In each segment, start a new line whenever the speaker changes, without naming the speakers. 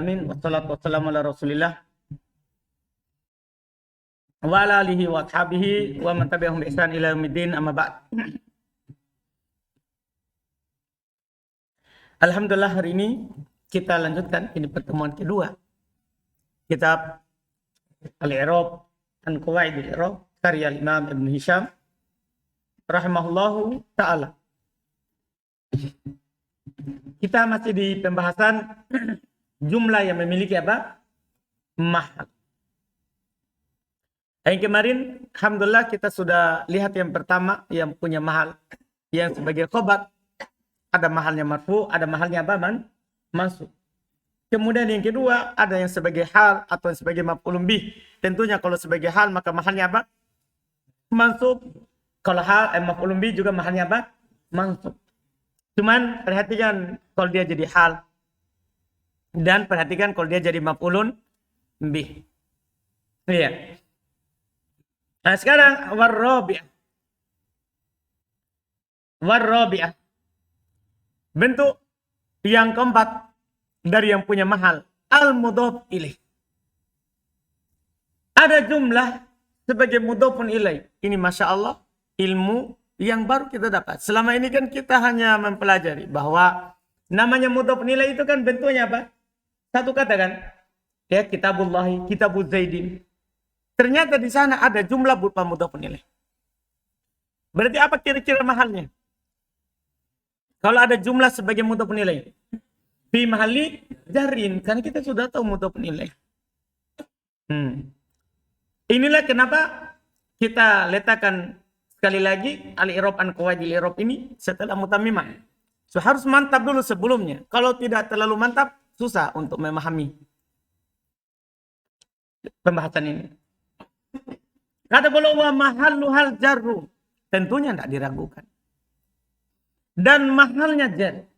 Amin. Wassalatu wassalamu ala Rasulillah wa ala alihi wa ashabihi wa man tabi'ahum bi ihsan ila yaumiddin, amma ba'd. Alhamdulillah, hari ini kita lanjutkan ini pertemuan kedua kitab Al-I'rab an Qawaid Al-I'rab karya Imam Ibn Hisham rahimahullahu taala. Kita masih di pembahasan jumlah yang memiliki apa? Mahal. Yang kemarin, alhamdulillah kita sudah lihat yang pertama yang punya mahal, yang sebagai khobar. Ada mahalnya marfu, ada mahalnya apa? Mansub. Kemudian yang kedua, ada yang sebagai hal atau yang sebagai maf'ulun bih. Tentunya kalau sebagai hal maka mahalnya apa? Mansub. Kalau hal maf'ulun bih juga mahalnya apa? Mansub. Cuman perhatikan kalau dia jadi hal dan perhatikan kalau dia jadi maf'ulun bih. Iya. Nah sekarang warrabi'ah. Bentuk yang keempat dari yang punya mahal, al-mudhaf ilaih. Ada jumlah sebagai mudhafun ilaih. Ini Masya Allah ilmu yang baru kita dapat. Selama ini kan kita hanya mempelajari bahwa namanya mudhafun ilaih itu kan bentuknya apa? Satu kata kan? Ya, kitabullahi, kitabuz zaidin. Ternyata di sana ada jumlah berupa mudhafun ilaih. Berarti apa kira-kira mahalnya? Kalau ada jumlah sebagai mudhafun ilaih, fi mahalli jarrin, karena kita sudah tahu mudhafun ilaih. Inilah kenapa kita letakkan sekali lagi al-i'rab an qawaid al-i'rab ini setelah mutammimah. So, harus mantap dulu sebelumnya. Kalau tidak terlalu mantap, susah untuk memahami pembahasan ini. Kata beliau wa mahallu hal jarru, tentunya tidak diragukan. Dan mahalnya jar.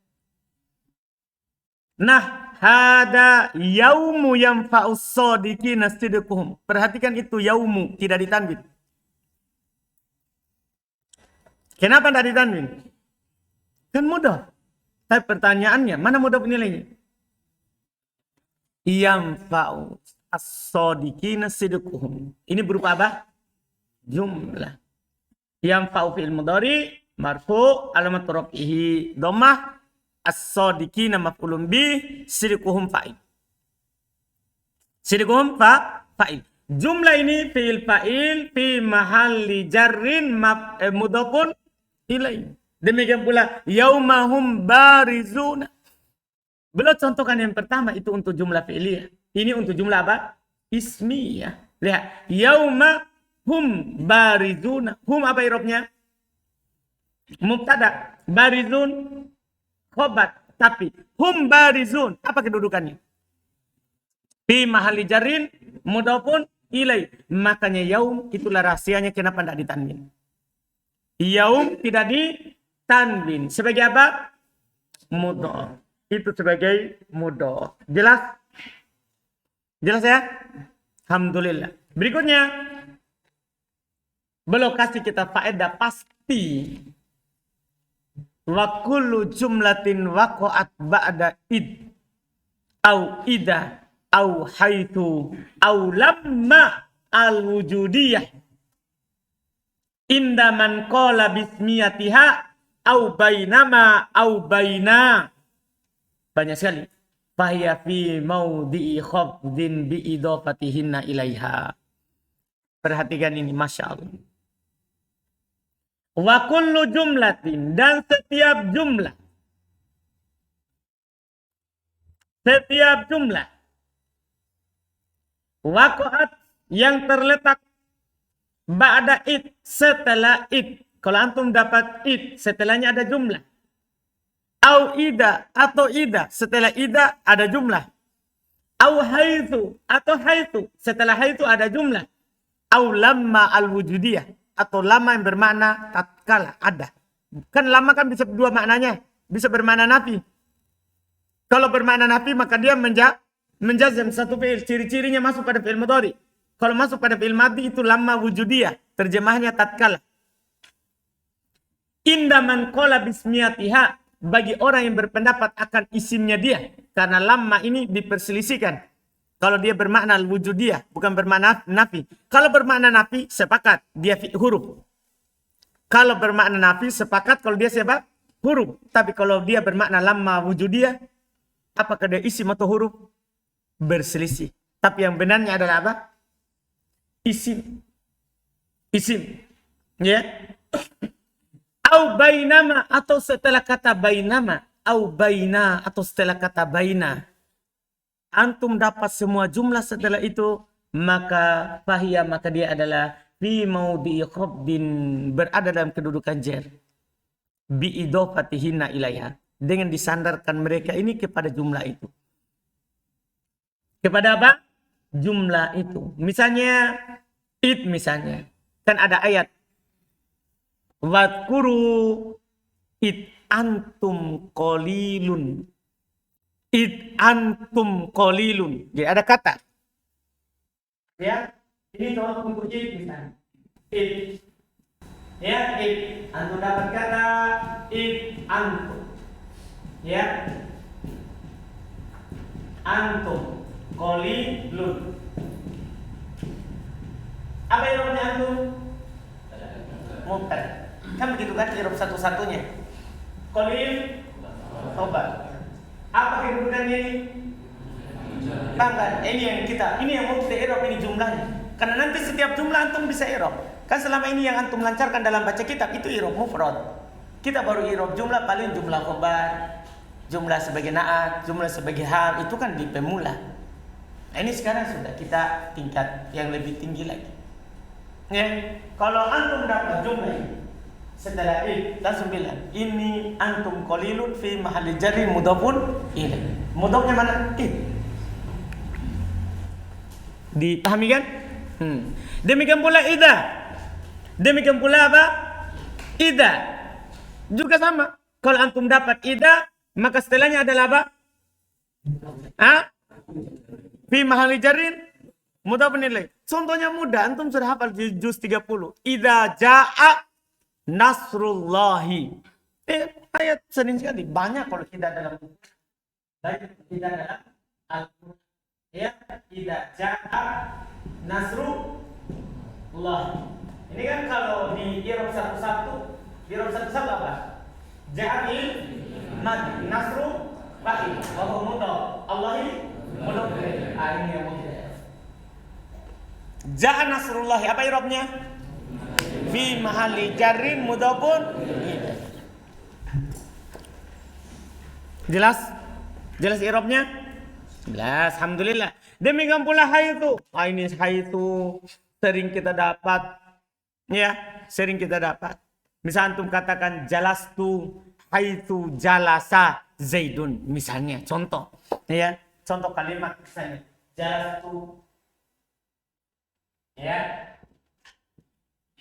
Nah, hada yaumu yanfa'us shadiqina sidquhum. Perhatikan itu yaumu, tidak ditanwin. Kenapa tidak ditanwin? Kan mudah. Tapi pertanyaannya, mana mudah penilainya? Yanfa'us as-shadiqina sidquhum. Ini berupa apa? Jumlah. Yanfa'u fi'il mudhari marfu alamat raf'ihi dhammah, as-shadiqina maf'ulun bih, sidquhum fa'il. Sidquhum fa'il. Jumlah ini fi'il fa'il fi mahalli jarrin mudhafun ilaih. Demikian pula yaumahum barizuna. Belum contohkan yang pertama itu untuk jumlah fi'liyah. Ini untuk jumlah apa? Ismiyah. Lihat, yauma hum barizuna. Hum apa i'rabnya? Mubtada. Barizun khobar. Tapi hum barizun, apa kedudukannya? Fi mahalli jarrin mudhafun ilaih. Makanya yaum itulah rahasianya kenapa tidak ditanwin. Yaum tidak ditanwin. Sebagai apa? Mudhaf. Itu sebagai mudhaf. Jelas? Jelas ya? Alhamdulillah. Berikutnya, belum kasih kita faedah pasti. Wa kullu jumlatin waqa'at ba'da id au ida au haitsu au lamma al-wujudiyah inda man qala bismiyatiha au bainama au baina. Banyak sekali. Fahiya fi maudhi'i khafdin bi idafatihinna ilaiha. Perhatikan ini, Masya Allah. Wa kullu jumlatin, dan setiap jumlah. Setiap jumlah. Waqa'at yang terletak ba'da id, setelah id. Kalau antum dapat id, setelahnya ada jumlah. Au ida, atau ida, setelah ida ada jumlah. Au haitsu, atau haitsu, setelah haitsu ada jumlah. Au lamma al-wujudiyah, atau lama yang bermakna tatkala ada. Kan lama kan bisa dua maknanya. Bisa bermakna nafi. Kalau bermakna nafi maka dia menjazam satu fi'il. Ciri-cirinya masuk pada fi'il mudhari. Kalau masuk pada fi'il madhi itu lama wujudiyah. Terjemahnya tatkala. Inda man qala bismiyatiha, bagi orang yang berpendapat akan isimnya dia. Karena lamma ini diperselisihkan. Kalau dia bermakna wujudiyah, bukan bermakna nafi. Kalau bermakna nafi, sepakat dia huruf. Kalau bermakna nafi, sepakat kalau dia siapa? Huruf. Tapi kalau dia bermakna lamma wujudiyah, apakah dia isim atau huruf? Berselisih. Tapi yang benarnya adalah apa? Isim. Isim. Ya. Au bainama atau setelah kata bainama. Au baina atau setelah kata baina. Antum dapat semua jumlah setelah itu, maka fahiyah, maka dia adalah fi maudhi'i khabdin, berada dalam kedudukan jar. Bi idhofatihinna ilaiha, dengan disandarkan mereka ini kepada jumlah itu. Kepada apa? Jumlah itu. Misalnya id, misalnya kan ada ayat wadkuru id antum qalilun. Id antum qalilun. Jadi ada kata. Ya, ini contoh untuk id misalnya. Id. Ya, id. Antum dapat kata id antum. Ya. Antum qalilun. Apa irobnya antum? Mubtada. Kan begitu kan irob satu-satunya. Qalil tobat. Apa kedudukannya ini? Bangkan. Ini yang kita, ini yang mau kita irob, ini jumlahnya. Karena nanti setiap jumlah antum bisa irob. Kan selama ini yang antum lancarkan dalam baca kitab itu irob mufrad. Kita baru irob jumlah, paling jumlah khobar, jumlah sebagai naat, jumlah sebagai hal, itu kan di pemula. Nah, ini sekarang sudah kita tingkat yang lebih tinggi lagi. Ya, kalau antum dapat jumlah ini, setelah id langsung bilang ini antum qalilun fi mahalli jarri mudhafun ilaih. Mudhafnya mana? Id. Dipahami kan? Demikian pula ida. Demikian pula apa? Ida. Juga sama. Kalau antum dapat ida, maka setelahnya adalah apa? Fi mahalli jarrin mudhafun ilaih. Contohnya mudah, antum sudah hafal di juz 30. Idza jaa Nasrullahi. Ayat sering sekali, banyak kalau tidak dalam Al-Quran. Ya, tidak ja'a Nasrullah. Ini kan kalau di irob satu-satu, apa? Ja'il mad Nasru fa'il wa huwa mudhaf. Allahi mudhaf. Ini yang mudah. Ja'a Nasrullahi, apa irobnya? Fi mahalli jarrin mudhafun ilaih. Jelas? Jelas i'rabnya? Jelas, alhamdulillah. Demikian pula haitu. Ini haitu sering kita dapat. Ya, sering kita dapat. Misal antum katakan jalastu haitu jalasa Zaidun, misalnya, contoh. Ya, contoh kalimat misalnya. Jalastu. Ya.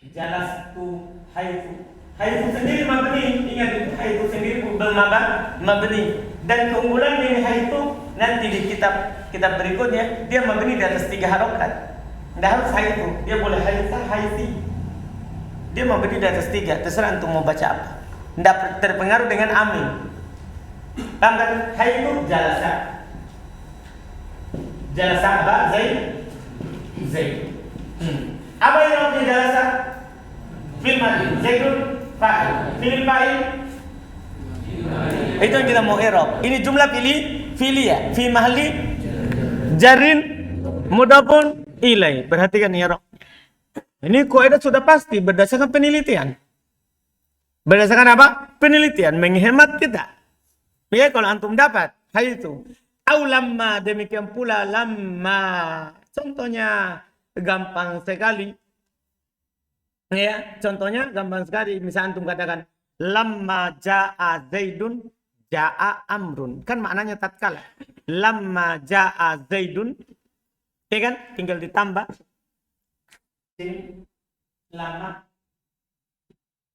Jalastu haitu. Haitu sendiri mabni, ingat itu haitu sendiri mabni. Dan keunggulan ini haitu nanti di kitab berikutnya dia mabni di atas 3 harokat. Tidak harus haitu, dia boleh haiti. Dia mabni di atas 3, terserah antum mau baca apa. Tidak terpengaruh dengan amin. Paham kan? Haitu jalasa. Jalasa apa? Zaid. Apa yang namanya jalasa? Fil madhi, Zaidun fa'il. Fil fa'il. Itu yang kita mau i'rab. Ini jumlah fi'liyah fi mahalli jarrin mudhafun ilaih. Perhatikan i'rab. Ini kaidah sudah pasti berdasarkan penelitian. Berdasarkan apa? Penelitian, menghemat kita. Ya, kalau antum dapat haitu au lamma, demikian pula lamma. Contohnya gampang sekali. Ya, contohnya gampang sekali. Misal antum katakan lamma jaa Zaidun jaa Amrun. Kan maknanya tatkala. Lamma jaa Zaidun. Ya kan? Tinggal ditambah.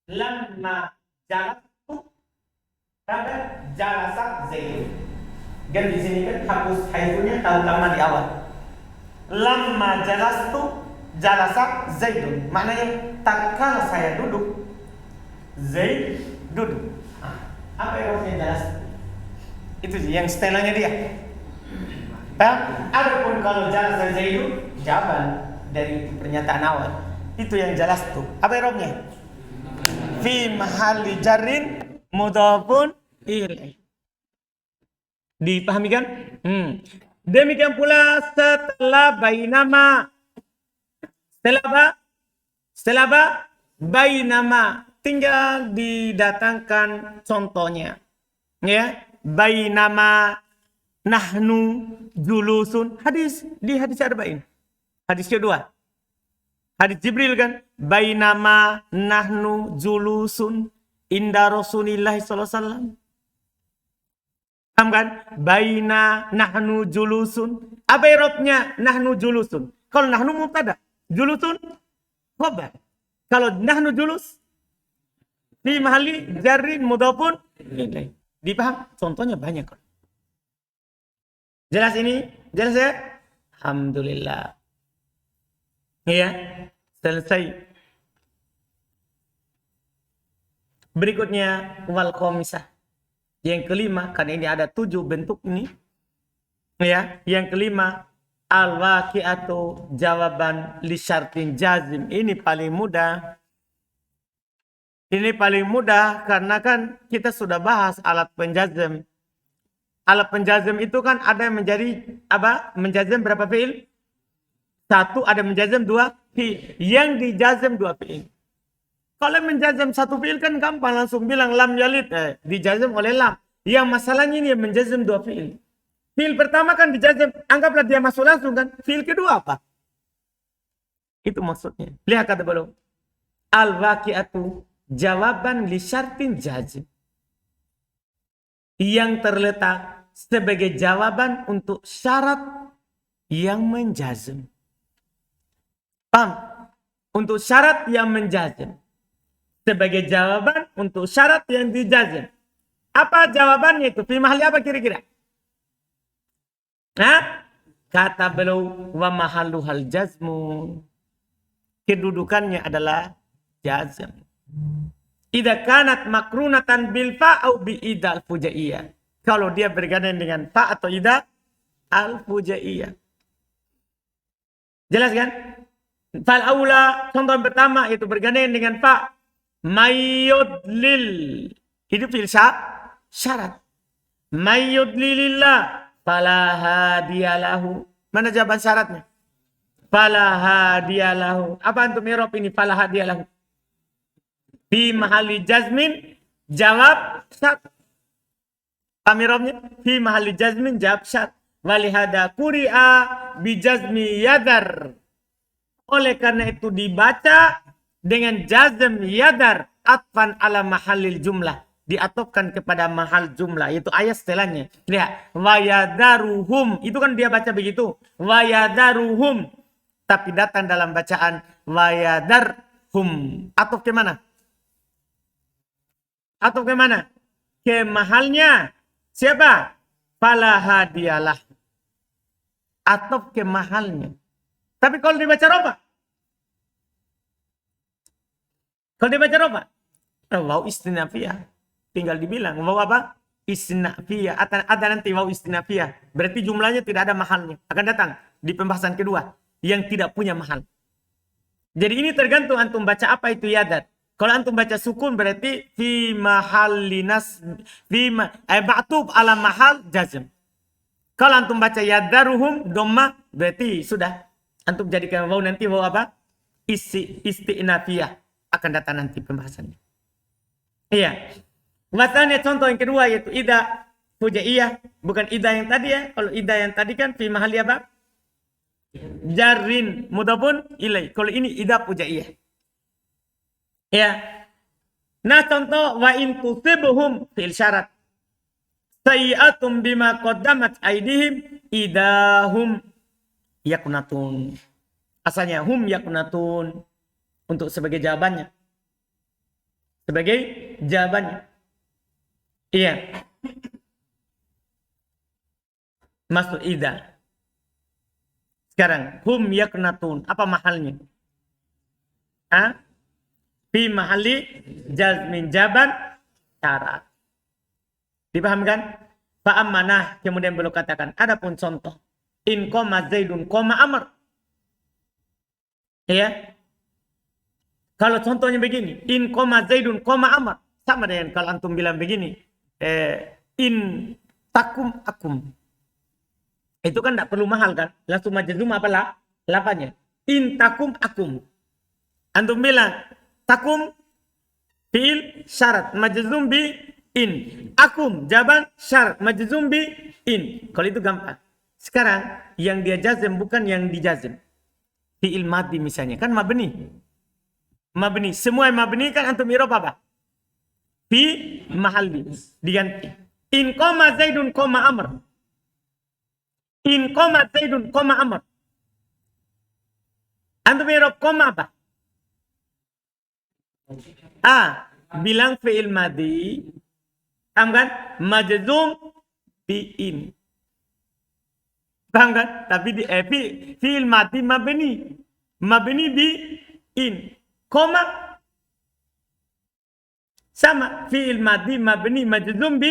Lamma jalastu. Kata jalasa Zaidun. Dan di sini kan hapus haitunya, tahu lama di awal. Lamma jalastu jalasa Zaidun. Maknanya tatkala saya duduk, Zaid duduk. Apa irobnya jelas? Itu yang setelahnya dia. Paham? Adapun kalau jelas saja itu jawaban dari pernyataan awal. Itu yang jelas tuh. Apa irobnya? Fi mahalli jarrin mudhafun ilaih. Dipahami kan? Demikian pula setelah bainama. Setelah apa? Bainama. Tinggal didatangkan contohnya. Ya, bainama nahnu julusun. Di hadis arba'in. Hadis kedua. Hadis Jibril kan? Bainama nahnu julusun inda Rasulillah sallallahu alaihi wasallam. Paham kan? Baina nahnu julusun. Apa irobnya nahnu julusun? Kalau nahnu mubtada, julusun khabar. Kalau nahnu julus fi mahalli jarrin mudhafun ilaih. Dipaham? Contohnya banyak. Jelas ini? Jelas ya? Alhamdulillah. Iya, selesai. Berikutnya wal khomisah. Yang kelima, karena ini ada 7 bentuk ini. Ya, yang kelima al-waqi'atu jawaban li syartin jazim. Ini paling mudah. Ini paling mudah karena kan kita sudah bahas alat penjazm. Alat penjazm itu kan ada yang menjadi apa? Menjazm berapa fi'il? 1, ada menjazm 2 fi'il. Yang dijazm 2 fi'il. Kalau menjazm 1 fi'il kan gampang langsung bilang lam yalid, dijazm oleh lam. Yang masalahnya ini yang menjazm 2 fi'il. Fi'il pertama kan dijazm, anggaplah dia masuk langsung kan. Fi'il kedua apa? Itu maksudnya. Lihat kata beliau. Al-waqi'atu jawaban li syartin jazm. Yang terletak sebagai jawaban untuk syarat yang menjazm. Paham? Untuk syarat yang menjazm. Sebagai jawaban untuk syarat yang dijazm. Apa jawabannya itu? Fi mahalli apa kira-kira? Nah, kata beliau wa mahalluhal jazmu. Kedudukannya adalah jazm. Idza kanat makrunatan bil fa au bi idal fujaiyah. Kalau dia bergandeng dengan fa atau ida al fujaiyah. Jelas kan? Fal aula contoh yang pertama itu bergandeng dengan fa mayyudlil. Itu fil syarat. Mayyudlilillah fala hadiyalahu. Mana jawaban syaratnya? Fala hadiyalahu. Apa antum i'rab ini fala hadiyalahu? Fi mahalli jazmin jawab syarat. Pamirobnya fi mahalli jazmin jawab syarat. Walihada kuri'a bi jazmi yadar. Oleh karena itu dibaca dengan jazm yadar atfan ala mahallil jumlah. Diatofkan kepada mahal jumlah. Itu ayat setelahnya. Lihat. Wayadaruhum. Itu kan dia baca begitu. Wayadaruhum. Tapi datang dalam bacaan wayadarhum. Atof ke mana? Atof ke mana? Ke mahalnya. Siapa? Fala hadiyalah. Atof ke mahalnya. Tapi kalau dibaca roba. Kalau dibaca roba. Waw istinafiyah. Tinggal dibilang. Waw apa? Istinafiyah. Ada nanti waw istinafiyah. Berarti jumlahnya tidak ada mahalnya. Akan datang di pembahasan kedua. Yang tidak punya mahal. Jadi ini tergantung antum baca apa itu yadat. Kalau antum baca sukun berarti fi mahallinas. Ma'tub ala mahal jazm. Kalau antum baca yadaruhum domma berarti sudah. Antum jadikan waw nanti waw apa? Istinafiyah. Akan datang nanti pembahasannya. Iya. Wasanya contoh yang kedua yaitu ida fujaiyah. Bukan ida yang tadi ya. Kalau ida yang tadi kan fi mahalli apa? Jarrin mudhafun ilaih. Kalau ini ida fujaiyah. Ya. Nah contoh wa in tusibuhum fil syarat. Sayi'atum bima qaddamat aidihim idahum yakunatun. Asalnya hum yakunatun untuk sebagai jawabannya. Sebagai jawabannya. Iya. Masuk ida. Sekarang hum yakunatun. Apa mahalnya? Fi mahalli jazmin jaban syarat. Dipahamkan? Fa'amanah, kemudian beliau katakan, adapun contoh. In koma Zaidun koma Amr. Ya. Kalau contohnya begini, in koma Zaidun koma Amr. Sama dengan kalau antum bilang begini, in takum akum. Itu kan tidak perlu mahal kan? Langsung majzum apalah? Lapanya. In takum akum. Antum bilang, takum fi'il syarat majzum bi in. Akum jawaban syarat majzum bi in. Kalau itu gampang. Sekarang yang dia jazm bukan yang dijazm. Fi'il madhi misalnya kan mabni. Mabni. Semua yang mabni kan antum i'rab apa? Fi mahalli. Diganti. In koma Zaidun koma Amr. In koma Zaidun koma Amr. Antum i'rab koma apa? Bilang fi'il madhi. Paham kan? Majzum bi in. Paham kan? Tapi di fi'il madhi mabni. Mabni bi in. Koma sama fi'il madhi mabni majzum bi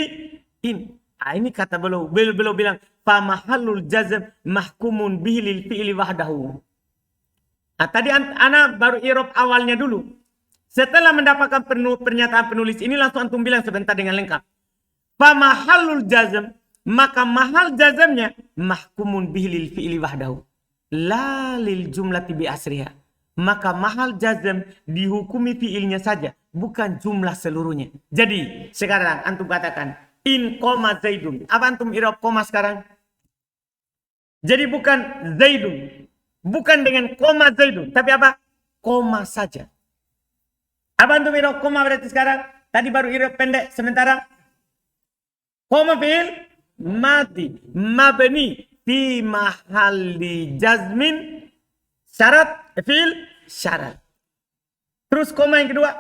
in. Ini kata beliau bilang fa mahallul jazm mahkumun bihi lil fi'li wahdahu. Tadi ana baru i'rab awalnya dulu. Setelah mendapatkan pernyataan penulis ini langsung antum bilang sebentar dengan lengkap. Fa mahallul jazm, maka mahal jazmnya mahkumun bihi lil fi'li wahdahu. La lil jumlati bi asriha. Maka mahal jazm dihukumi fi'ilnya saja, bukan jumlah seluruhnya. Jadi, sekarang antum katakan in koma Zaidun. Apa antum i'rab koma sekarang? Jadi bukan Zaidun. Bukan dengan koma Zaidun, tapi apa? Koma saja. Apa antum i'rab koma berarti sekarang? Tadi baru i'rab pendek sementara. Koma fi'il madhi mabni fi mahalli jazmin syarat fi'il syarat. Terus koma yang kedua.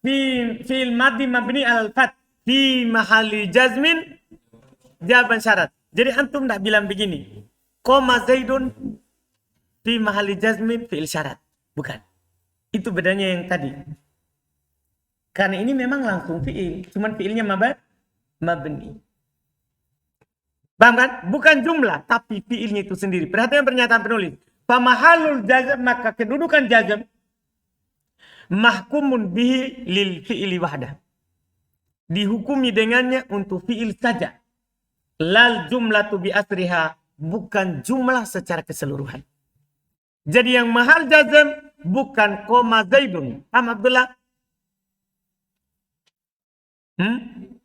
Fi'il madhi mabni al fath fi mahalli jazmin jawaban syarat. Jadi antum tidak bilang begini. Koma Zaidun fi mahalli jazmin fi'il syarat. Bukan. Itu bedanya yang tadi. Karena ini memang langsung fi'il. Cuman fi'ilnya mabni. Paham kan? Bukan jumlah. Tapi fi'ilnya itu sendiri. Perhatikan pernyataan penulis. Famahalul jazm, maka kedudukan jazm. Mahkumun bihi lil fi'ili wahdah. Dihukumi dengannya untuk fi'il saja. Lal jumlatu bi asriha. Bukan jumlah secara keseluruhan. Jadi yang mahal jazm bukan koma Zaidun. Paham Abdullah?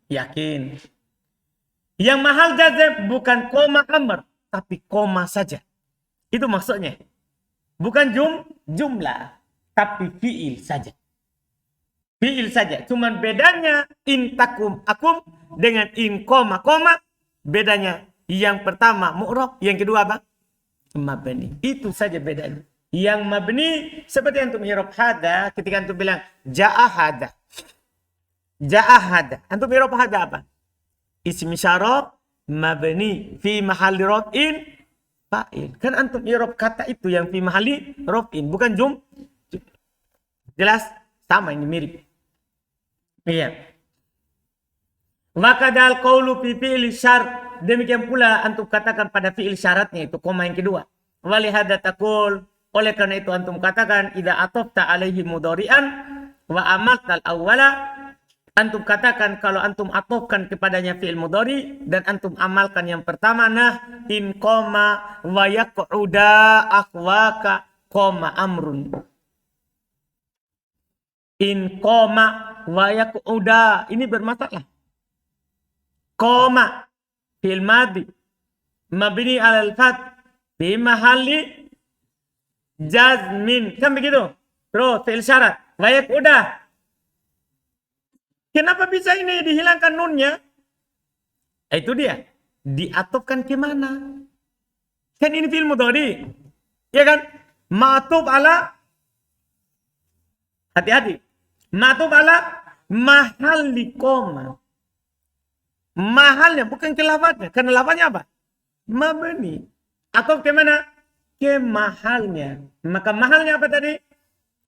Yakin. Yang mahal jazm bukan koma Amr, tapi koma saja. Itu maksudnya. Bukan jumlah, tapi fi'il saja. Fi'il saja. Cuman bedanya in takum akum dengan in koma. Bedanya yang pertama mu'rab, yang kedua apa? Mabni. Itu saja bedanya. Yang mabni seperti antum i'rab hada ketika antum bilang ja'a hada. Ja'a hada. Antum i'rab hada apa? Ism isyarah mabni fi mahalli raf'in fa'il. Kan antum i'rab kata itu yang fi mahalli raf'in, bukan jelas sama, ini mirip. Iya. Wa kadal qawlu fi fi'il syart. Demikian pula antum katakan pada fi'il syaratnya itu koma yang kedua. Walihada taqul, oleh karena itu antum katakan idza atafta alaihi mudhari'an wa amaltal awwala. Antum katakan kalau antum atofkan kepadanya fi'il mudhari dan antum amalkan yang pertama, nah in koma wa yaq'uda akhwaka koma amrun. In koma wa yaq'uda, ini bermasalah. Koma fi'il madhi mabni 'alal fath fi mahalli jazmin, kan begitu? Terus fi'il syarat wa yaq'uda. Kenapa bisa ini dihilangkan nunnya? Itu dia. Diatofkan ke mana? Kan ini fi'il mudhari. Ya kan? Ma'tuf ala, hati-hati. Ma'tuf ala mahalli koma. Mahalnya bukan ke lafadznya. Karena lafadznya apa? Mabni. Atau ke mana? Ke mahalnya. Maka mahalnya apa tadi?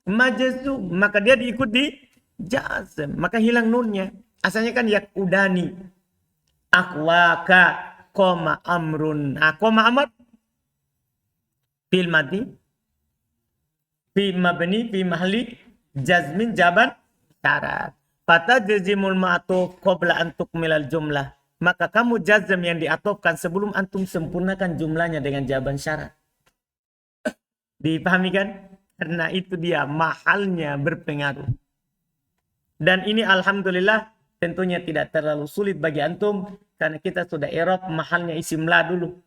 Majzum. Maka dia diikut di jazm, maka hilang nunnya. Asalnya kan yakudani. Akwaka koma amrun. Nah, koma amr fil madi fi mabni fi mahli jazmin jaban syarat. Fatajzimul ma'tuf qabla an tukmilal jumlah. Maka kamu jazm yang diatofkan sebelum antum sempurnakan jumlahnya dengan jawaban syarat. Dipahami kan? Karena itu dia mahalnya berpengaruh. Dan ini alhamdulillah tentunya tidak terlalu sulit bagi antum karena kita sudah i'rab mahalnya isim la dulu.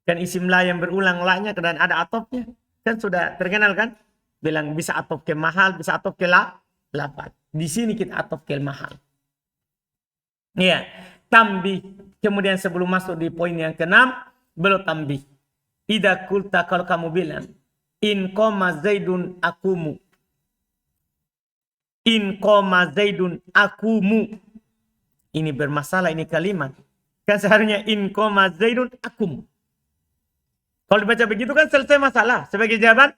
Kan isim la yang berulang la-nya dan ada atofnya. Kan sudah terkenal kan? Bilang bisa atof ke mahal, bisa atof ke lafaz. Di sini kita atof ke mahal. Iya, tambih. Kemudian sebelum masuk di poin yang keenam, belum tambih. Idza kulta, kalau kamu bilang in qoma zaidun akumu. In qoma zaidun akumu. Ini bermasalah ini kalimat. Kan seharusnya in qoma zaidun akumu. Kalau dibaca begitu kan selesai masalah sebagai jawaban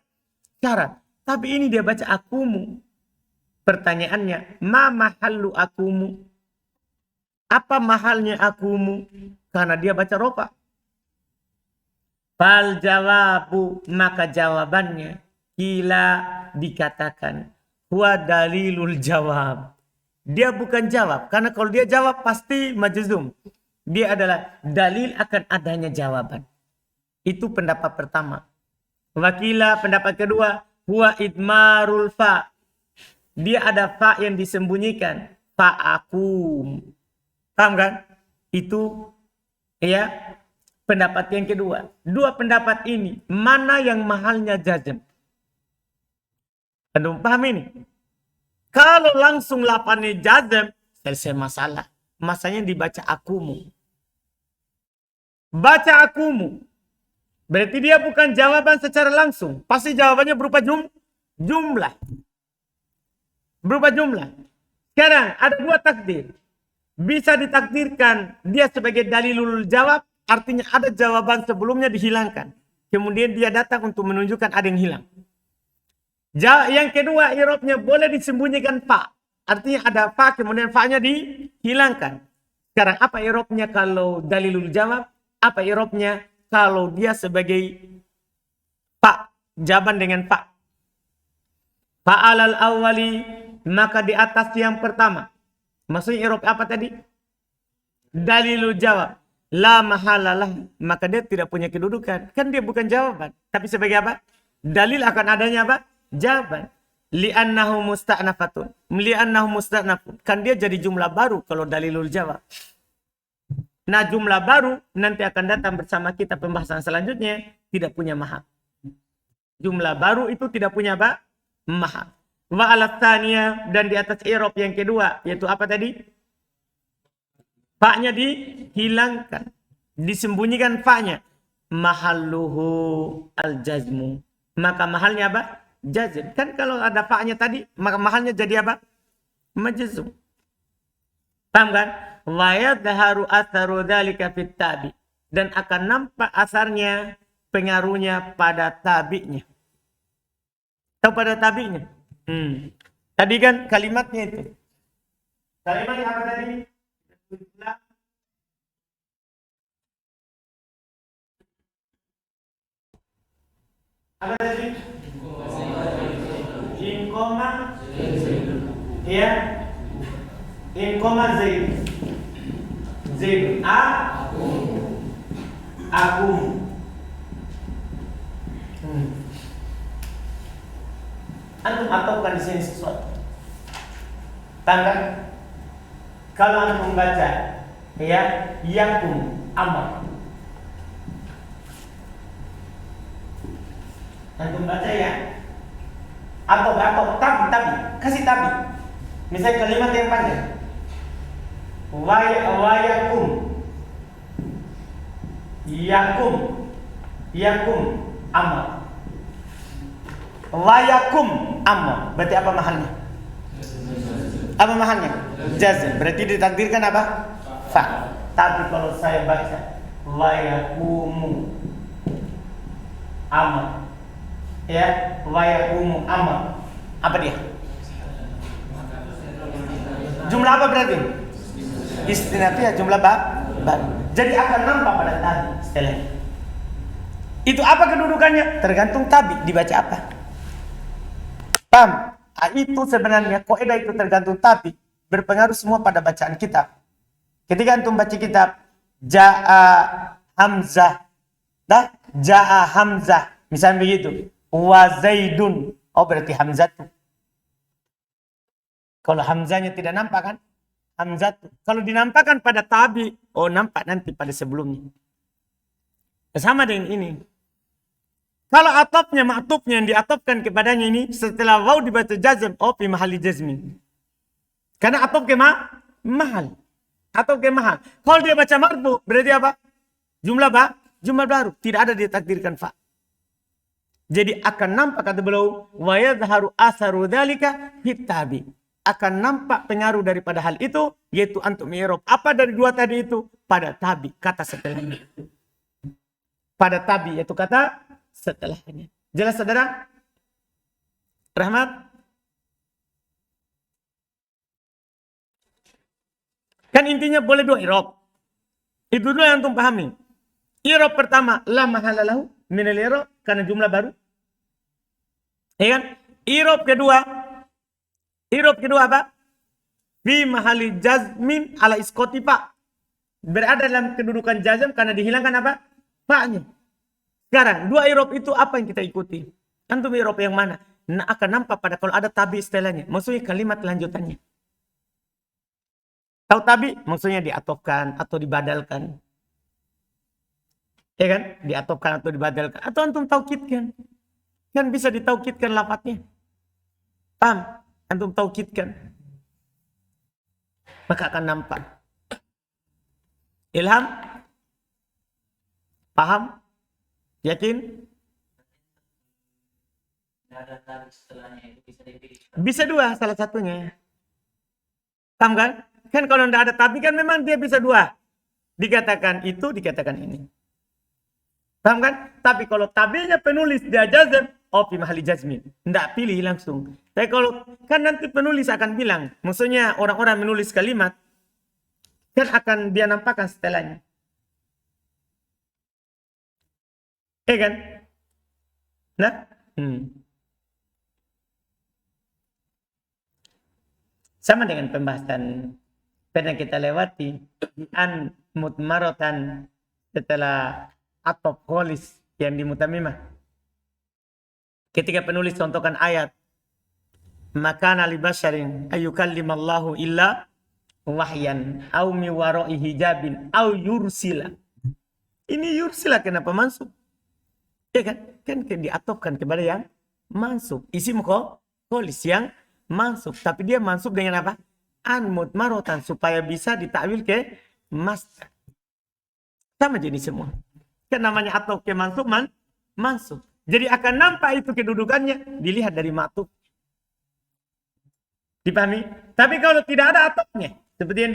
syarat. Tapi ini dia baca akumu. Pertanyaannya, ma mahallu akumu? Apa mahalnya akumu? Karena dia baca rofa. Fal jawabu, maka jawabannya kila dikatakan huwa dalilul jawab. Dia bukan jawab, karena kalau dia jawab pasti majzum. Dia adalah dalil akan adanya jawaban. Itu pendapat pertama. Wakila pendapat kedua, huwa idmarul fa. Dia ada fa yang disembunyikan. Fa'akum. Paham kan? Itu ya pendapat yang kedua. Dua pendapat ini, mana yang mahalnya jazm? Antum paham ini? Kalau langsung lapannya jazm, selesai masalah. Masanya dibaca akumu. Baca akumu. Berarti dia bukan jawaban secara langsung. Pasti jawabannya berupa jumlah. Berupa jumlah. Sekarang ada dua takdir. Bisa ditakdirkan dia sebagai dalilul jawab. Artinya ada jawaban sebelumnya dihilangkan. Kemudian dia datang untuk menunjukkan ada yang hilang. Yang kedua, i'rabnya boleh disembunyikan fa. Artinya ada fa, kemudian fa-nya dihilangkan. Sekarang apa i'rabnya kalau dalilul jawab? Apa i'rabnya kalau dia sebagai fa, jawaban dengan fa? Fa'alal awwali, maka di atas yang pertama. Maksudnya i'rab apa tadi? Dalilul jawab. La mahalalah, maka dia tidak punya kedudukan. Kan dia bukan jawaban. Tapi sebagai apa? Dalil akan adanya apa? Jawaban. Li'annahu musta'nafatun. Li'annahu musta'nafun. Kan dia jadi jumlah baru kalau dalilul jawab. Nah, jumlah baru nanti akan datang bersama kita pembahasan selanjutnya. Tidak punya mahal. Jumlah baru itu tidak punya apa? Mahal. Wa alat tsaniyah, dan di atas i'rab yang kedua, yaitu apa tadi? Fa-nya dihilangkan, disembunyikan fa-nya. Mahalluhu al-jazmu. Maka mahalnya apa? Jazm. Kan kalau ada fa-nya tadi, maka mahalnya jadi apa? Majzum. Paham kan? Wa yadharu atharu dzalika fit tabi. Dan akan nampak asarnya, pengaruhnya pada tabi'nya. Tahu pada tabi'nya? Tadi kan kalimatnya itu. Kalimatnya apa tadi? Apa tadi? In koma, ya, in koma zaid, zaid aku. Antum ataukan di sini sesuatu. Tanda kalau antum baca ya yakum amar. Antum baca ya atau tapi kasih tapi. Misalnya kalimat yang panjang. Yakum amar. Wayakum amr. Berarti apa mahalnya? Apa mahalnya? Jazm. Berarti ditakdirkan apa? Fa. Tapi kalau saya baca wayakumu amr, ya, wayakumu amr, apa dia? Jumlah apa berarti? Istinafiyah, jumlah baru. Jadi akan nampak pada tabi setelah itu. Apa kedudukannya? Tergantung tabi dibaca apa. Paham? Itu sebenarnya kaidah itu tergantung tabi, berpengaruh semua pada bacaan kitab. Ketika antum baca kitab Ja'a Hamzah, Ja'a Hamzah, misalnya begitu. Wa Zaidun, oh berarti Hamzah tuh. Kalau Hamzahnya tidak nampak kan? Hamzah tuh. Kalau dinampakkan pada tabi, oh nampak nanti pada sebelumnya. Sama dengan ini. Kalau atopnya, ma'tufnya yang diatopkan kepadanya ini, setelah waw dibaca jazm, oh fi mahali jazmin. Karena atop ke mahal. Atop ke mahal. Kalau dia baca marfu, berarti apa? Jumlah baru. Tidak ada ditakdirkan fa. Jadi akan nampak kata beliau, wa yadhharu atharu dzalika fit tabi. Akan nampak pengaruh daripada hal itu, yaitu antum i'rab. Apa dari dua tadi itu? Pada tabi, kata setelahnya. Pada tabi, yaitu kata setelahnya. Jelas saudara? Rahmat? Kan intinya boleh dua i'rab. Itu dulu yang antum pahami. I'rab pertama, la mahala lahu minal i'rab, karena jumlah baru. Ya kan? I'rab kedua apa? Fi mahali jazmin ala iskoti fa. Berada dalam kedudukan jazm karena dihilangkan apa? Fa-nya. Sekarang, dua i'rab itu apa yang kita ikuti? Antum i'rab yang mana? Nah, akan nampak pada kalau ada tabi istilahnya. Maksudnya kalimat lanjutannya. Tahu tabi? Maksudnya diatofkan atau dibadalkan. Ya kan? Diatofkan atau dibadalkan. Atau antum taukidkan. Kan bisa ditaukidkan lafadznya. Paham? Antum taukidkan. Maka akan nampak. Ilham? Paham? Yakin? Bisa dua salah satunya. Paham kan? Kan kalau tidak ada tabi kan memang dia bisa dua. Dikatakan itu, dikatakan ini. Paham kan? Tapi kalau tabinya penulis dia jazm, oh fi mahali jazmin. Tidak pilih langsung. Tapi kalau kan nanti penulis akan bilang, maksudnya orang-orang menulis kalimat, kan akan dia nampakkan setelahnya. Kan? Nah? Sama dengan pembahasan pernah kita lewati an mutmarotan setelah atop kholis yang di mutamimah. Ketika penulis contohkan ayat makana li basyarin ayyukallimallahu illa wahyan au mi wara'i hijabin au yursila. Ini yursila kenapa mansub? Ya kan? Kan diatopkan kepada yang mansub. Isim kholis yang mansub. Tapi dia mansub dengan apa? An mutmarotan supaya bisa ditakwil ke masdar. Sama jenis semua. Kan namanya atop ke mansub mansub. Jadi akan nampak itu kedudukannya dilihat dari ma'tuf. Dipahami? Tapi kalau tidak ada atopnya, seperti yang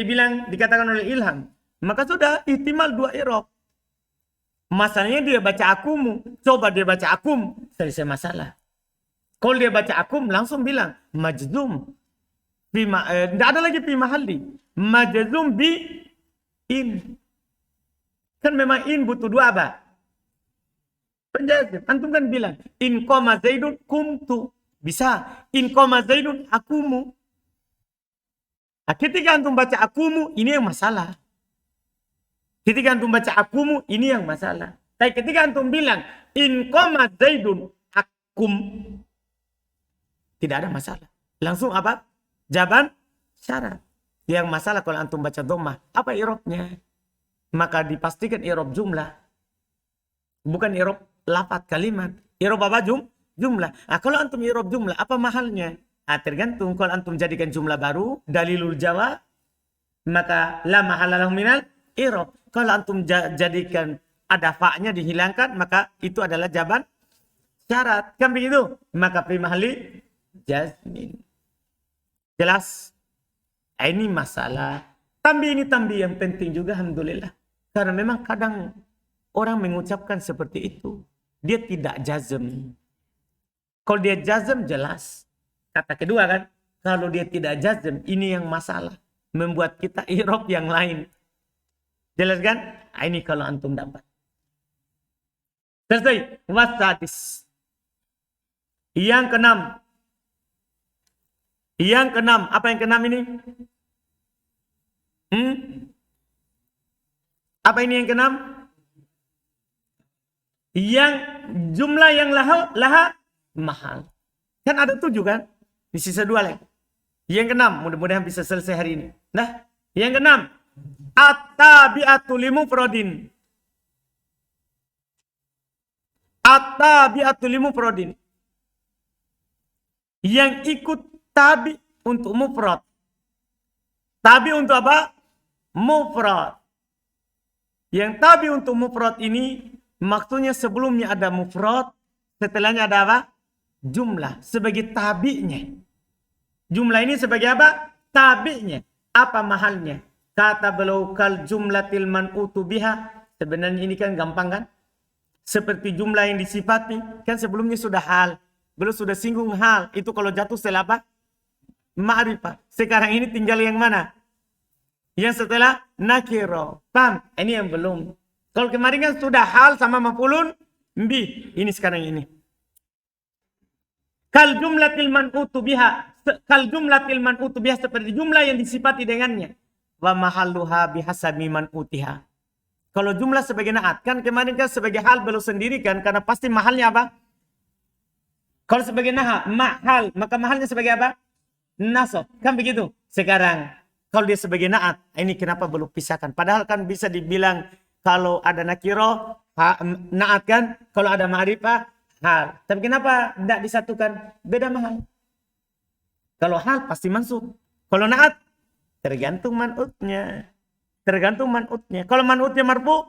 dikatakan oleh Ilham, maka sudah ihtimal dua i'rab. Masalahnya dia baca akumu, coba dia baca akum, selesai masalah. Kalau dia baca akum langsung bilang majzum. Tidak ada lagi fi mahalli. Majzum bi in. Kan memang in butuh dua apa? Penjazim. Antum kan bilang in qama zaidun kumtu. Bisa. In qama zaidun akumu. Nah, ketika antum baca akumu ini yang masalah. Ketika antum baca akumu ini yang masalah. Tapi ketika antum bilang in qama zaidun akum, tidak ada masalah. Langsung apa? Jawaban syarat. Yang masalah kalau antum baca dhammah, apa i'rabnya? Maka dipastikan i'rab jumlah. Bukan i'rab lafaz kalimat. I'rab apa jumlah. Nah, kalau antum i'rab jumlah, apa mahalnya? Nah, tergantung. Kalau antum jadikan jumlah baru, dalilul jawab, maka la mahala lahu minal i'rab. Kalau antum jadikan ada fa-nya dihilangkan, maka itu adalah jawaban syarat. Kan begitu? Maka fi mahali jazmin. Jelas? Ini masalah. Tambi yang penting juga, alhamdulillah. Karena memang kadang orang mengucapkan seperti itu. Dia tidak jazm. Kalau dia jazm jelas. Kata kedua kan, kalau dia tidak jazm, ini yang masalah. membuat kita i'rab yang lain. Jelas kan? Ini kalau antum dapat. Selesai. Wasadis. Yang keenam. Apa yang keenam ini? Apa ini yang keenam? Yang jumlah yang laha mahal. Kan ada 7 kan? Di sisa 2 lagi. Yang keenam, mudah-mudahan bisa selesai hari ini. Nah, yang keenam, at-tabi'atu limufradin. At-tabi'atu limufradin. Yang ikut tabi untuk mufrad. Tabi untuk apa? Mufrad. Yang tabi untuk mufrad ini maksudnya sebelumnya ada mufrad, setelahnya ada apa? Jumlah sebagai tabi'nya. Jumlah ini sebagai apa? Tabi'nya. Apa mahalnya? Kata beliau kal jumlatil man'utu biha. Sebenarnya ini kan gampang kan? Seperti jumlah yang disifati. Kan sebelumnya sudah hal. Beliau sudah singgung hal. Itu kalau jatuh setelah apa? Ma'rifah. Sekarang ini tinggal yang mana? Yang setelah nakiro. Paham? Ini yang belum. Kalau kemarin kan sudah hal sama maf'ulun bih. Ini sekarang ini. Kal jumlatil man'utu biha. Kal jumlatil man'utu biha seperti jumlah yang disifati dengannya. Wa mahalluha bihasabi man'utiha. Kalau jumlah sebagai naat. Kan kemarin kan sebagai hal belum sendiri kan. Karena pasti mahalnya apa? Kalau sebagai mahal. Maka mahalnya sebagai apa? Nasab. Kan begitu. Sekarang. Kalau dia sebagai naat. Ini kenapa belum pisahkan. Padahal kan bisa dibilang. Kalau ada nakiro. Naat kan. Kalau ada ma'rifah. Hal. Tapi kenapa tidak disatukan? Beda mahal. Kalau hal pasti mansub. Kalau naat. Tergantung man'utnya. Tergantung man'utnya. Kalau man'utnya marfu.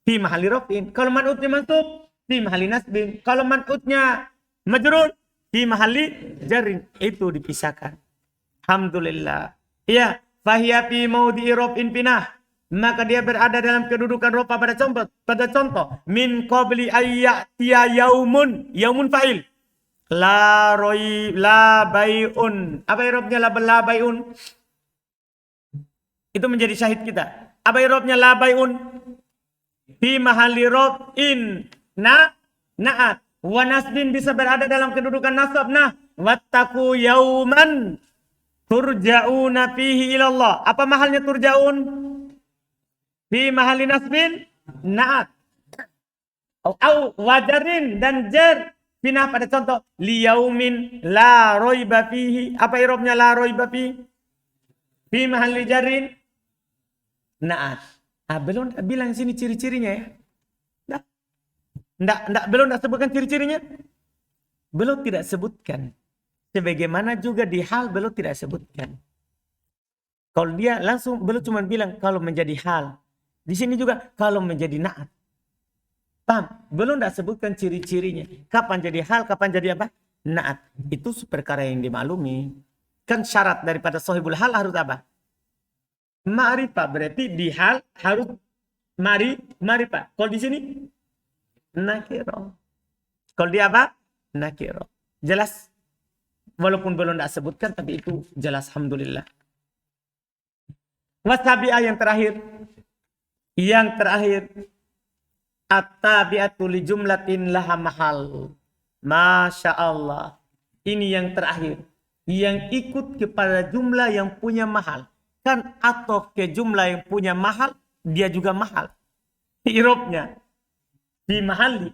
Fi mahali rofin. Kalau man'utnya mansub. Fi mahali nasbin. Kalau man'utnya majrur. Fi mahali jarin. Itu dipisahkan. Alhamdulillah. Ya. Fahiyya fi maudhi'i rofin pinah. Maka dia berada dalam kedudukan rofa pada contoh. Min qabli ayyatiya yaumun. Yaumun fa'il. La bay'un. Apa irobnya la bay'un? Itu menjadi syahid kita. Apa irobnya la bay'un? Fi mahali rob'in. Na'at. Wa nasbin bisa berada dalam kedudukan nasab. Nah. Wattaku yauman. Turja'una fihi ilallah. Apa mahalnya turja'un? Fi mahali nasbin na'at. Au wajarin dan jar. Pinah pada contoh. Liyaumin la roiba fihi. Apa irobnya la roiba fihi? Fi mahali jarin na'at. Belum bilang sini ciri-cirinya ya. Belum sebutkan ciri-cirinya. Belum tidak sebutkan. Sebagaimana juga di hal belum tidak sebutkan. Kalau dia langsung belum cuma bilang kalau menjadi hal. Di sini juga kalau menjadi naat. Paham? Belum tidak sebutkan ciri-cirinya. Kapan jadi hal, kapan jadi apa? Naat. Itu perkara yang dimaklumi. Kan syarat daripada sahibul hal harus apa? Ma'rifah. Berarti di hal harus ma'rifah. Kalau di sini nakiro. Kalau dia apa? Nakiro. Jelas? Walaupun belum tidak sebutkan, tapi itu jelas. Alhamdulillah. Wasabi'ah yang terakhir. Yang terakhir. At-tabi'atu li jumlatin laha mahal. Masya Allah. Ini yang terakhir. Yang ikut kepada jumlah yang punya mahal. Kan atau ke jumlah yang punya mahal. Dia juga mahal. Irobnya. Di mahali.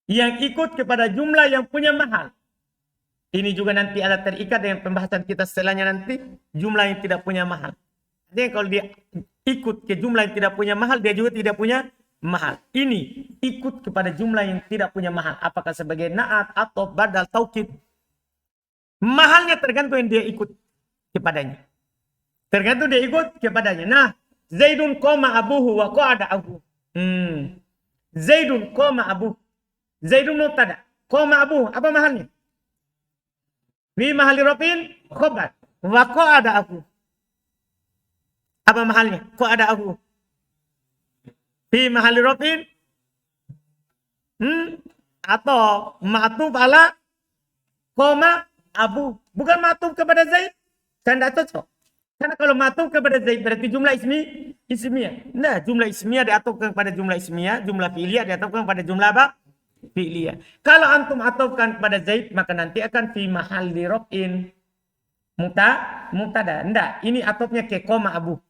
Yang ikut kepada jumlah yang punya mahal. Ini juga nanti ada terikat dengan pembahasan kita setelahnya nanti. Jumlah yang tidak punya mahal. Jadi kalau dia ikut ke jumlah yang tidak punya mahal, dia juga tidak punya mahal. Ini ikut kepada jumlah yang tidak punya mahal. Apakah sebagai naat atau badal taukid. Mahalnya tergantung yang dia ikut kepadanya. Tergantung dia ikut kepadanya. Nah, Zaidun qoma abuhu wa qa'ada abuhu. Zaidun qoma abuhu. Zaidun mubtada. Qoma abuhu. Apa mahalnya? Fi mahali rafin khobar. Wa qa'ada abuhu. Apa mahalnya? Kok ada aku? Fi mahali rafin atau ma'tuf ala koma abu. Bukan ma'tuf kepada Zaid. Kan tidak cocok. Karena kalau matuf kepada Zaid berarti jumlah ismiyah. Nah, jumlah ismiyah diatofkan pada jumlah ismiyah, jumlah fi'liyah diatofkan pada jumlah apa? Fi'liyah. Kalau antum atofkan kepada Zaid, maka nanti akan fi mahalli raf'in mutada. Enggak, ini atofnya ke koma abu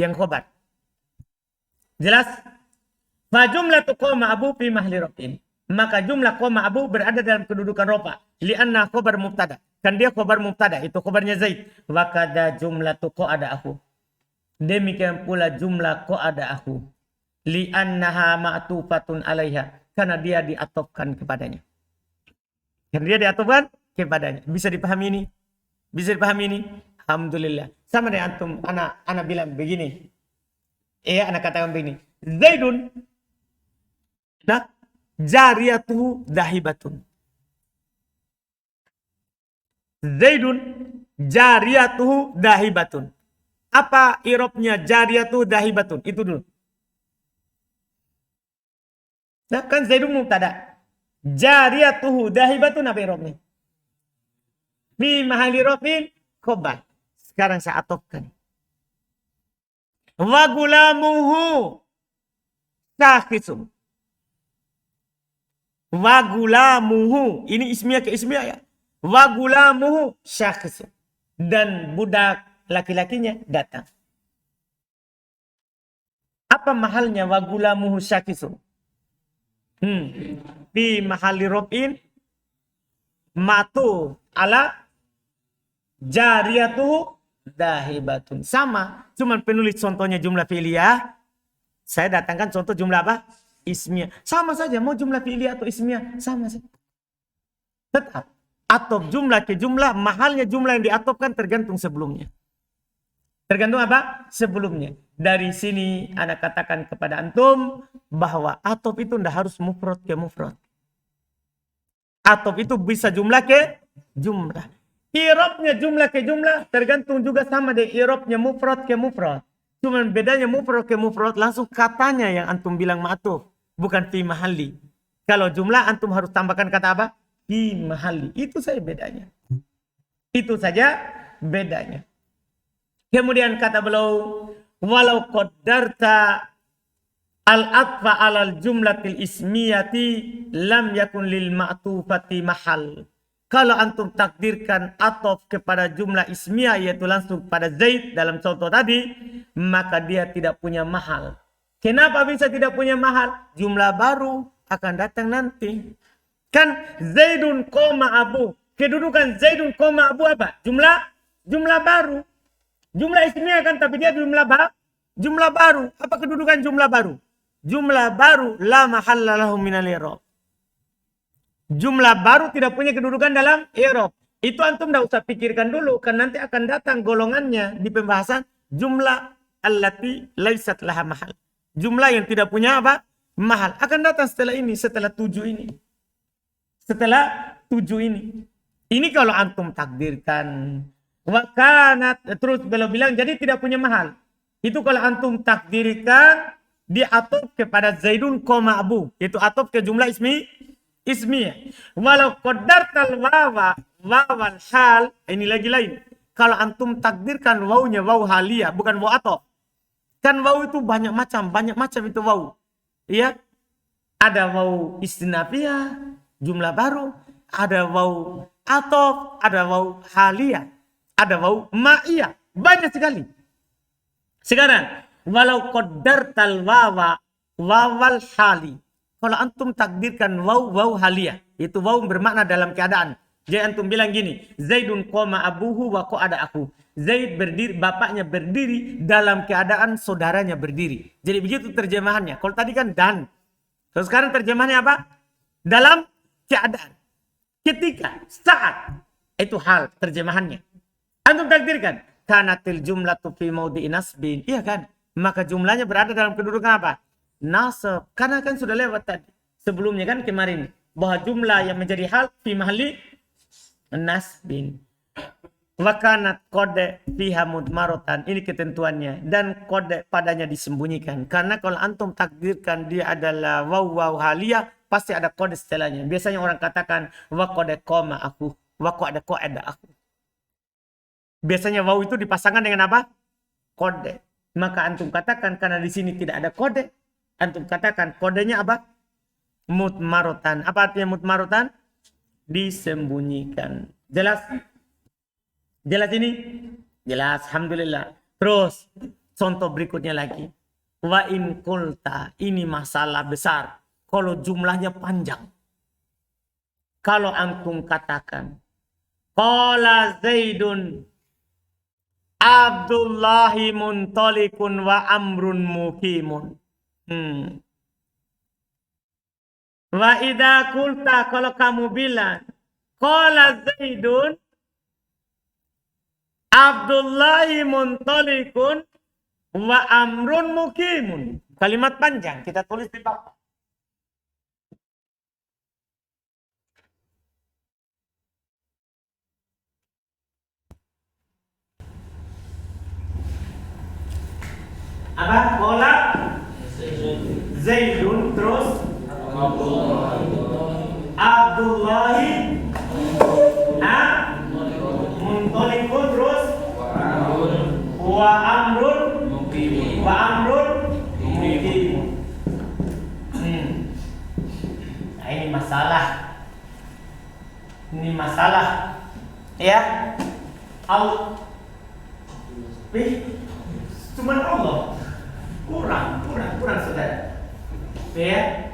yang khobar. Jelas? Fa jumlatu koma abu fi mahalli raf'in. Maka jumlah koma abu berada dalam kedudukan rofa. Lianna khobar mubtada. Kan dia khobar mubtada. Itu khobarnya Zaid. Wa kada jumlatu qa'ada aku. Demikian pula jumlah qa'ada aku. Liannaha ma'tufatun alaiha. Karena dia diatofkan kepadanya. Karena dia diatofkan kepadanya. Bisa dipahami ini? Bisa dipahami ini? Alhamdulillah. Sama dengan antum. Anak bilang begini. Anak katakan begini. Zaidun. Nah. Jariyatuhu dahibatun. Zaidun jariyatuhu dahibatun. Apa irobnya jariyatuhu dahibatun? Itu dulu. Nah, kan Zaidun mubtada. Jariyatuhu dahibatun apa irobnya? Fi mahali rofin khobar. Sekarang saya atofkan. Wa gulamuhu sakhisum. Wa gulamuhu. Ini ismiyah ke ismiyah ya. Wa gulamuhu syakhs. Dan budak laki-lakinya datang. Apa mahalnya wa gulamuhu syakhs? Fi mahali rofin matu ala jariyatuhu dahibatun. Sama. Cuman penulis contohnya jumlah fi'liyah. Saya datangkan contoh jumlah apa? Ismiyah. Sama saja. Mau jumlah fi'liyah atau ismiyah. Sama saja. Tetap. Atof jumlah ke jumlah. Mahalnya jumlah yang diatofkan tergantung sebelumnya. Tergantung apa? Sebelumnya. Dari sini anak katakan kepada antum. Bahwa atof itu tidak harus mufrad ke mufrad. Atof itu bisa jumlah ke jumlah. Irobnya jumlah ke jumlah. Tergantung juga sama dengan irobnya mufrad ke mufrad. Cuman bedanya mufrad ke mufrad langsung katanya yang antum bilang ma'atuf. Bukan fi mahalli. Kalau jumlah antum harus tambahkan kata apa? Fi mahalli. Itu saja bedanya. Itu saja bedanya. Kemudian kata beliau. Walau qaddarta al-atfa alal jumlatil ismiyati lam yakun lil ma'tufati mahal. Kalau antum takdirkan atof kepada jumlah ismiyah yaitu langsung pada Zaid dalam contoh tadi, maka dia tidak punya mahal. Kenapa bisa tidak punya mahal? Jumlah baru akan datang nanti. Kan Zaidun koma abu. Kedudukan Zaidun koma abu apa? Jumlah baru. Jumlah ismiyah kan tapi dia jumlah baru. Apa kedudukan jumlah baru? Jumlah baru la mahalla lahu minal i'rab. Jumlah baru tidak punya kedudukan dalam i'rab. Itu antum tidak usah pikirkan dulu. Kan nanti akan datang golongannya di pembahasan jumlah allati laisat laha mahal. Jumlah yang tidak punya apa? Mahal. Akan datang setelah ini. Setelah 7 ini. Setelah 7 ini. Ini kalau antum takdirkan. Wakanat. Terus beliau bilang jadi tidak punya mahal. Itu kalau antum takdirkan. Dia atop kepada Zaidun koma abu. Itu atop ke jumlah ismiyah. Walau qadartal wawal hal. Ini lagi lain. Kalau antum takdirkan wawunya waw haliyah. Bukan waw atop. Kan waw itu banyak macam itu waw. Iya. Ada waw istinafiyah. Jumlah baru. Ada waw atop. Ada waw haliyah. Ada waw ma'iyah. Banyak sekali. Sekarang. Walau qaddartal wawal hali. Kalau antum takdirkan waw haliyah. Itu waw bermakna dalam keadaan. Jadi antum bilang gini. Zaidun qoma abuhu wa qa'ada aku. Zaid berdiri, bapaknya berdiri dalam keadaan saudaranya berdiri. Jadi begitu terjemahannya. Kalau tadi kan dan. Terus sekarang terjemahannya apa? Dalam keadaan. Ketika, saat. Itu hal terjemahannya. Antum takdirkan. Kanatil jumlatu fi maudhi'i nasbin. Iya kan? Maka jumlahnya berada dalam kedudukan apa? Nasab. Karena kan sudah lewat tadi. Sebelumnya kan kemarin. Bahwa jumlah yang menjadi hal fi mahli nasbin. Wakanat kode fiha mudmarotan. Ini ketentuannya. Dan kode padanya disembunyikan. Karena kalau antum takdirkan dia adalah waw haliyah. Pasti ada kode setelahnya. Biasanya orang katakan wa kode koma aku. Wa kode ko'eda aku. Biasanya waw itu dipasangkan dengan apa? Kode. Maka antum katakan karena di sini tidak ada kode, antum katakan kodenya apa? Mutmarotan. Apa artinya mutmarotan? Disembunyikan. Jelas? Jelas ini? Jelas, alhamdulillah. Terus contoh berikutnya lagi. Wa in qulta, ini masalah besar. Kalau jumlahnya panjang. Kalau antum katakan qala Zaidun Abdullahi muntalikun wa amrun mukimun. Wa idza qulta, kalau kamu bilang qala Zaidun Abdullahi muntalikun wa amrun mukimun. Kalimat panjang kita tulis di bawah. Apa? Qala Zaidun terus Abdullahi muntalikun terus wa amrun mukim. Nah, ini masalah. Ya. Cuman Allah. Kurang saudara. Ya.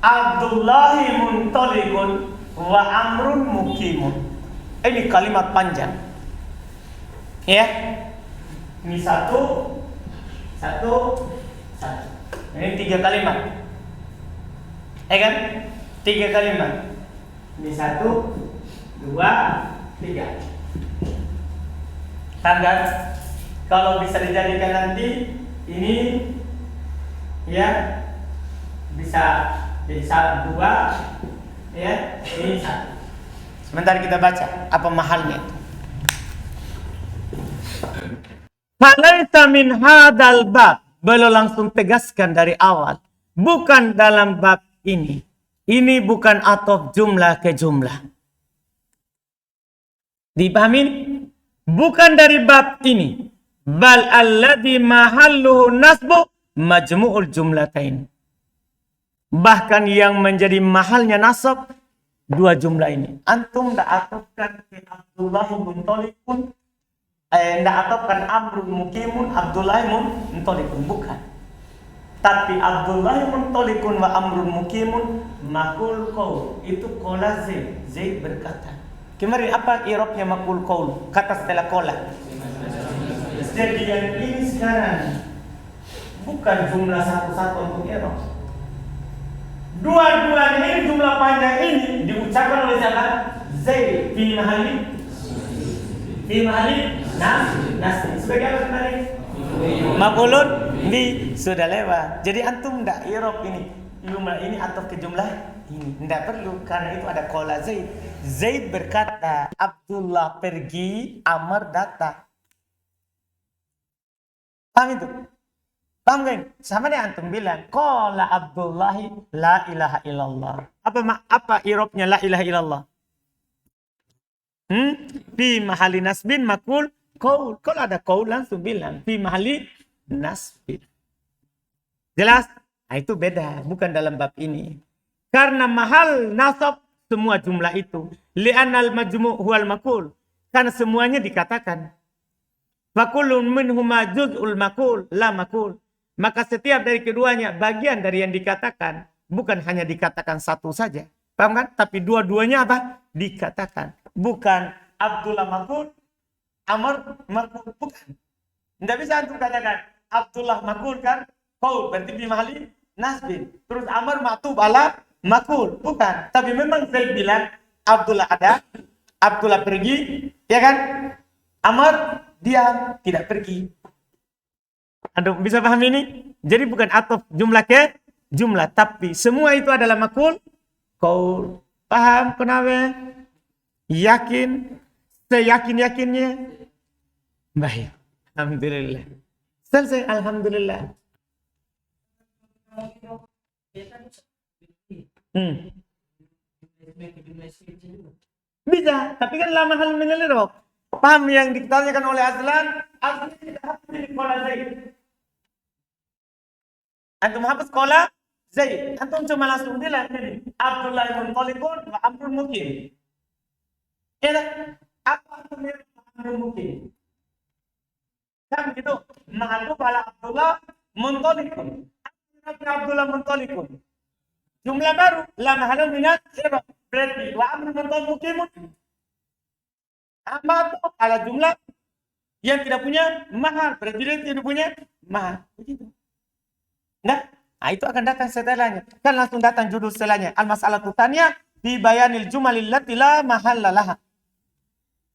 Abdullahi muntalikun wa amrun mukimun. Ini kalimat panjang. Ya. Ini satu. Ini 3 kalimat. Kan? 3 kalimat. Ini 1, 2, 3. Tanda. Kalau bisa dijadikan nanti ini ya bisa jadi 1, 2 ya, ini 1. Sebentar kita baca apa mahalnya. Falaita min hadal bab, beliau langsung tegaskan dari awal, bukan dalam bab ini. Ini bukan atop jumlah ke jumlah. Dipahami? Bukan dari bab ini. Bal alladhi mahalluhu nasbu majmu'ul jumlatain. Bahkan yang menjadi mahalnya nasab 2 jumlah ini. Antum tidak atopkan ke Abdullahi muntalikun, tidak atopkan amrun mukimun, Abdullahi muntalikun, bukan. Tapi Abdullahi muntalikun wa amrun mukimun makul qaul. Itu qala Zaid berkata. Kemarin apa i'rabnya makul qaul? Kata setelah qala. Jadi yang ini sekarang bukan jumlah satu-satu untuk i'rab. Dua-duanya ini jumlah panjang ini diucapkan oleh siapa? Zaid fi mahalli nasb. Sebagai apa kemarin? Maqulun bi, sudah lewat. Jadi antum enggak i'rab ini. Jumlah ini atau ke jumlah ini. Enggak perlu karena itu ada qala Zaid. Zaid berkata, Abdullah pergi, Amr datang. Paham itu? Paham kan? Sama nih antum bilang qala Abdullahi la ilaha illallah. Apa i'rabnya la ilaha illallah? Fi mahalli nasbin makul qaul. Kalau ada qaul langsung bilang fi mahalli nasbin. Jelas? Nah, itu beda, bukan dalam bab ini. Karena mahal nasab semua jumlah itu. Li'anal majmu' huwal makul. Karena semuanya dikatakan. Fakulun minhuma juz'ul makul la makul. Maka setiap dari keduanya bagian dari yang dikatakan, bukan hanya dikatakan satu saja. Paham kan? Tapi dua-duanya apa? Dikatakan. Bukan Abdullah makul, Amr makul, bukan. Tidak bisa antum katakan Abdullah makul kan? Qaul berarti bi mahalli nasbin. Terus Amr maktub ala makul, bukan. Tapi memang Zaid bilang Abdullah ada, Abdullah pergi, ya kan? Amr diam, tidak pergi. Anda bisa paham ini? Jadi bukan atop jumlah ke jumlah, tapi semua itu adalah makul qaul. Paham kenapa? Yakin? Seyakin-yakinnya? Baik. Alhamdulillah. Selesai, alhamdulillah. Hmm. Bisa, tapi kan lama hal minal. Paham yang ditanyakan oleh Azlan? Azlan tidak hafal di sekolah Zaid. Antum hafal sekolah Zaid. Antum cuma langsung bilang ini. Abdullah ibn Talibun wa Amrul Mukim. Ya tak? Apa antum yang Amrul Mukim? Kan begitu. Ma'atu ala Abdullah Muntalikun. Abdullah Muntalikun. Jumlah baru. Lama hal minal. Berarti wa Amrul Mukimun. Apa itu ala jumlah yang tidak punya mahal. Berarti dia tidak punya mahal. Begitu. Nah, itu akan datang setelahnya. Kan langsung datang judul setelahnya. Al-mas'alatu tsaniyah fi bayanil jumalil lati la mahalla laha.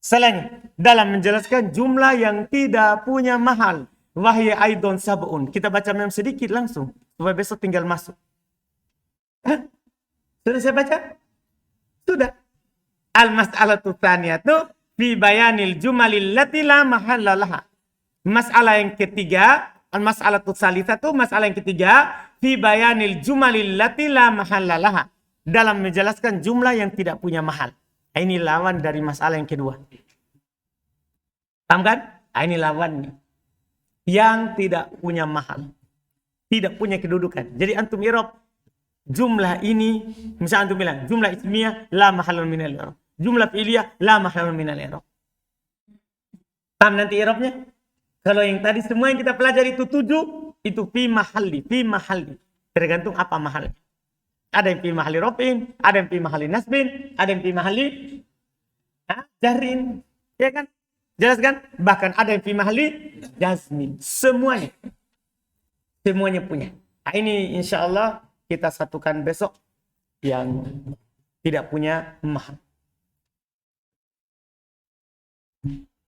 Setelahnya, dalam menjelaskan jumlah yang tidak punya mahal. Wahya aidon sab'un. Kita baca mem sedikit langsung. Supaya besok tinggal masuk. Hah? Sudah saya baca? Sudah. Al-mas'alatu tsaniyah itu fi bayanil jumalil lati la mahalla laha. Masalah yang ketiga, al-mas'alatu tsalitsah itu masalah yang ketiga, fi bayanil jumalil lati la mahalla laha. Dalam menjelaskan jumlah yang tidak punya mahal. Ini lawan dari masalah yang kedua. Paham kan? Ini lawannya. Yang tidak punya mahal. Tidak punya kedudukan. Jadi antum i'rab jumlah ini, misalnya antum bilang jumlah ismiyah la mahalun minal i'rab. Jumlah fi'liyah la mahalun minal i'rab. Paham nanti i'rabnya? Kalau yang tadi semua yang kita pelajari itu 7, itu fi mahalli, fi mahalli. Tergantung apa mahalnya. Ada yang fi mahalli raf'in, ada yang fi mahalli nasbin, ada yang fi mahalli jarrin. Ya kan? Jelas kan? Bahkan ada yang fi mahalli jazmin. Semuanya. Semuanya punya. Nah, ini insya Allah kita satukan besok yang tidak punya mahal.